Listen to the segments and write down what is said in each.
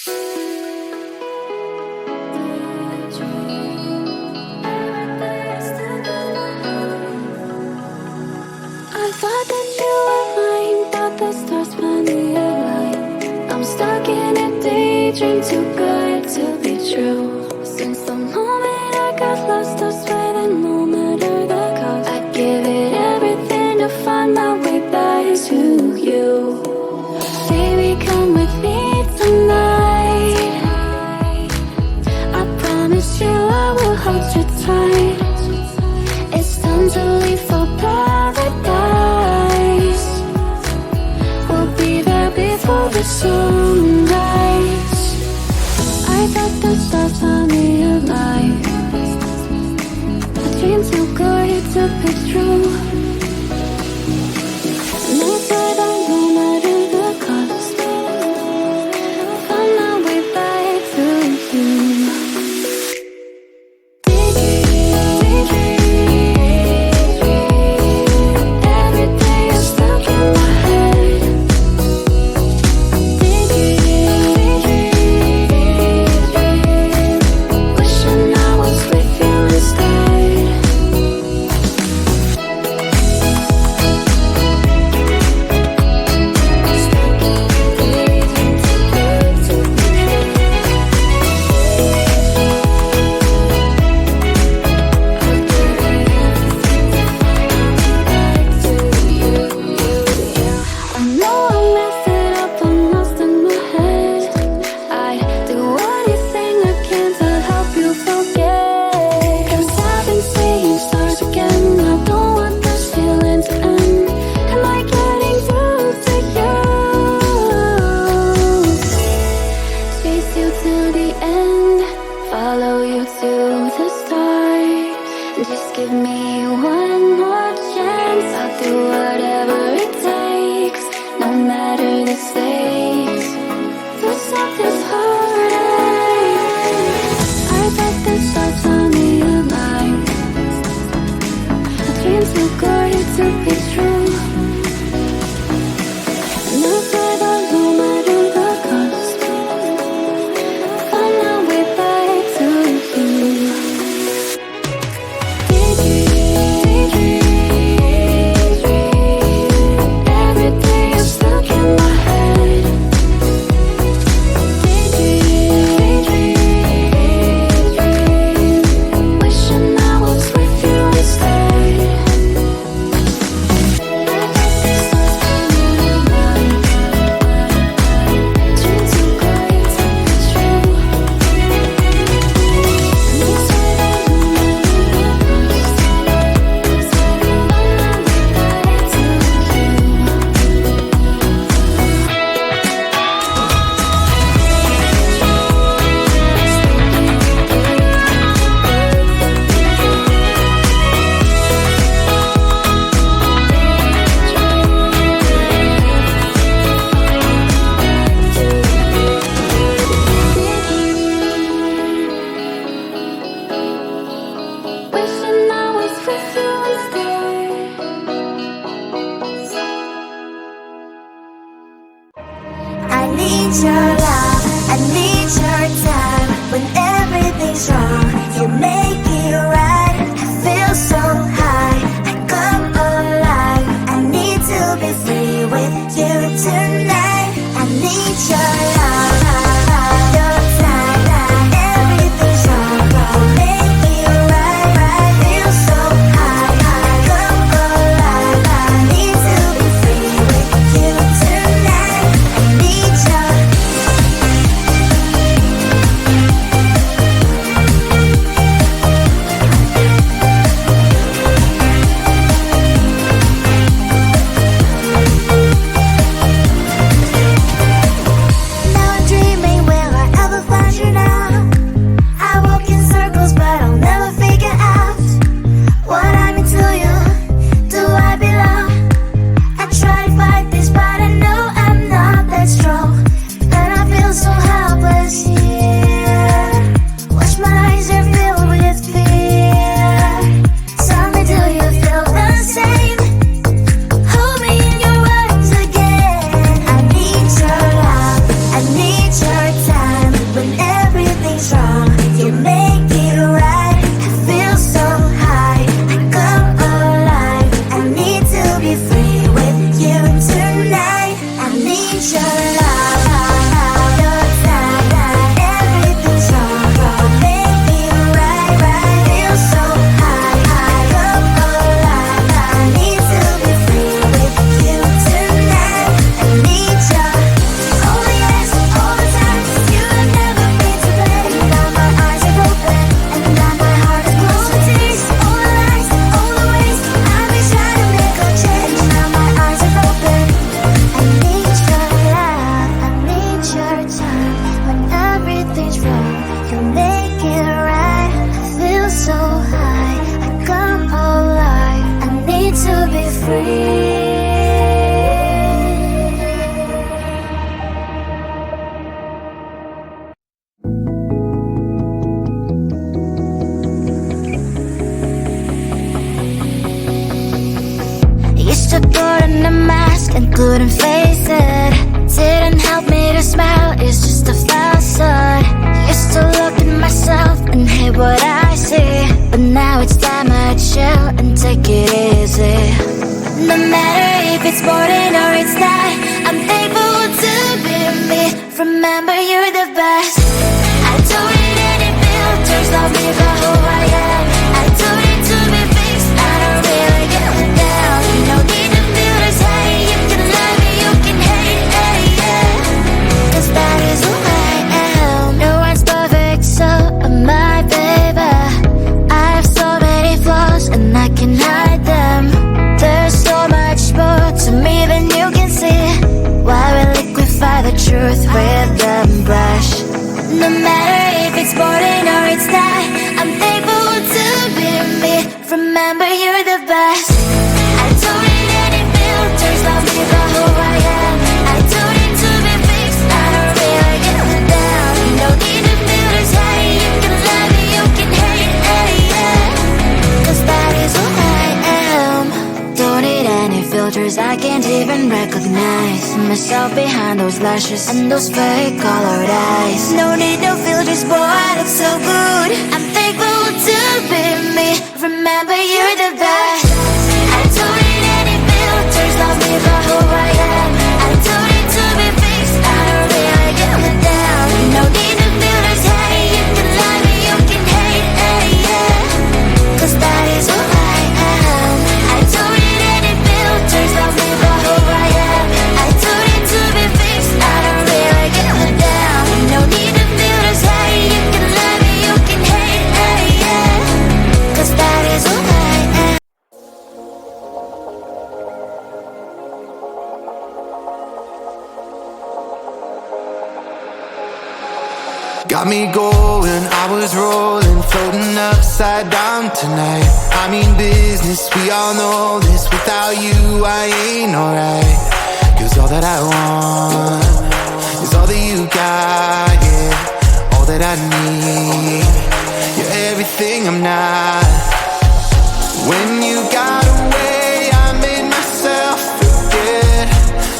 I thought that you were mine, but the stars finally aligned. I'm stuck in a daydream, too good to be true. Since the moment I got lost, I swear that no matter the cost, I'd give it everything to find my way back to you. Baby, come with me tonight. I promise you I will hold you tight. It's time to leave for paradise. We'll be there before the sunrise. I thought the stars found me alive. A dream too good to be true. And I swear that no matter the cost, find my way back to you. Every day you're stuck in my head. Wishing I was with you instead. couldn't face it. Didn't help me to smile, it's just a facade. Used to look at myself and hate what I see, but now it's time I chill and take it easy. No matter if it's morning or it's night, I'm thankful to be me. Remember, you're the best. I don't need any filters, love me for who I am. I don't need to be fixed, I don't really give a damn. No need to filters, hey, you can love me, you can hate, hey, yeah. Cause that is who I am. No one's perfect, so am I, baby. I have so many flaws and I can hide them. There's so much more to me than you can see. Why we liquefy the truth with the brush. No matter if it's morning or it's night, I'm thankful to be me. Remember, you're the best. I don't need any filters, love me for who I am. I don't need to be fixed, I don't really give a damn. No need to filters, hey, you can love me, you can hate, hey, yeah. Cause that is who I am. Don't need any filters, I can't even recognize myself behind those lashes and those fake colored eyes. No need no filters, boy, I look so good. I'm thankful to be me. Remember, you're the best. I don't need any filters, love me for who I am. I don't need to be fixed, I don't really give a damn. No need no filters, hey, you can love me, you can hate, hey, yeah. Cause that is who I am. I don't need any filters, love me for who I am. I don't need to be fixed, I don't really give a damn. No need no filters, hey, you can love me, you can hate, hey, yeah. Cause that is who I am. Got me going, I was rolling, floating upside down tonight. I mean business, we all know this. Without you, I ain't alright. Cause all that I want is all that you got, yeah. All that I need, you're everything I'm not. When you got away, I made myself forget.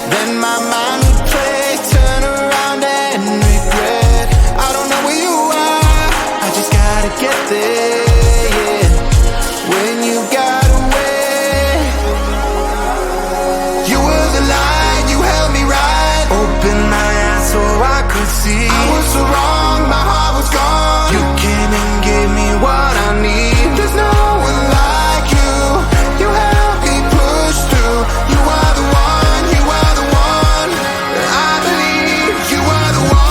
Then my mind would play, turn around and regret. I don't know where you are, I just gotta get there, yeah. When you got away, you were the light, you held me right. Open my eyes so I could see. I was so wrong, my heart was gone. You came and gave me what I need. There's no one like you, you helped me push through. You are the one, you are the one. I believe you are the one.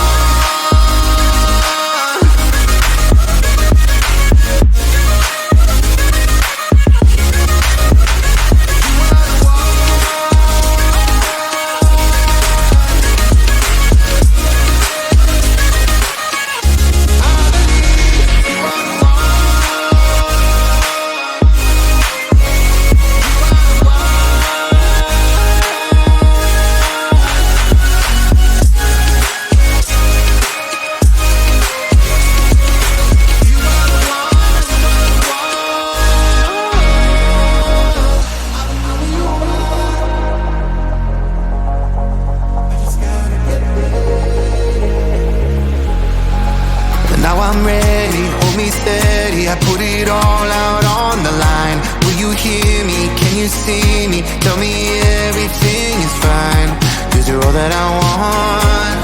Now I'm ready, hold me steady. I put it all out on the line. Will you hear me? Can you see me? Tell me everything is fine. Cause you're all that I want,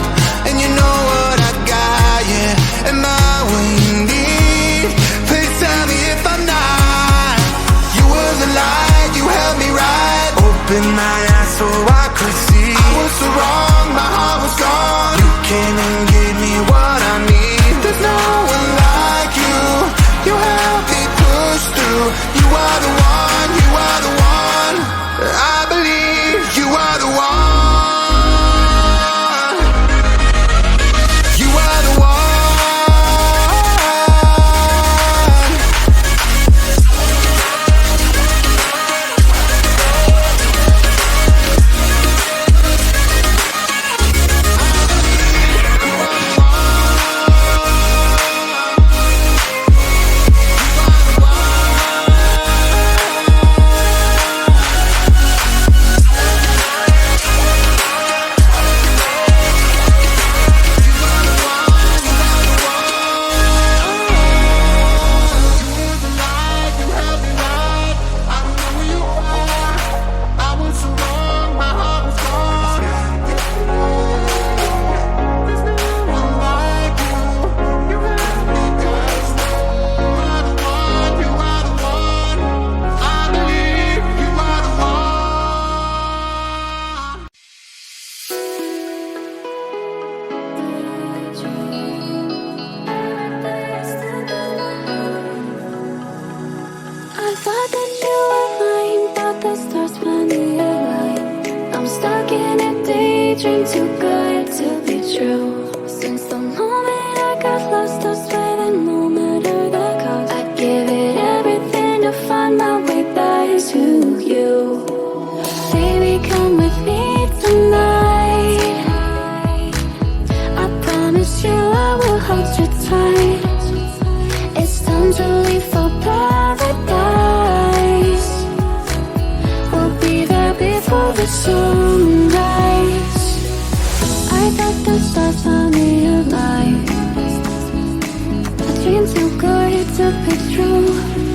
and you know what I got, yeah. Am I what you need? Please tell me if I'm not. You were the light, you held me right. Open my eyes so I could see. I was so wrong, my heart was gone. You came and gave me what I need. There's no one like you, you help me push through. You are the one, you are the one. I believe you are the one. daydream too good to be true. Since the moment I got lost, I swear that no matter the cost, I'd give it everything to find my way back to you. Baby, come with me tonight. I promise you I will hold you tight. It's time to leave for paradise. We'll be there before the sunrise. I thought the stars found me alive. A dream too good to be true.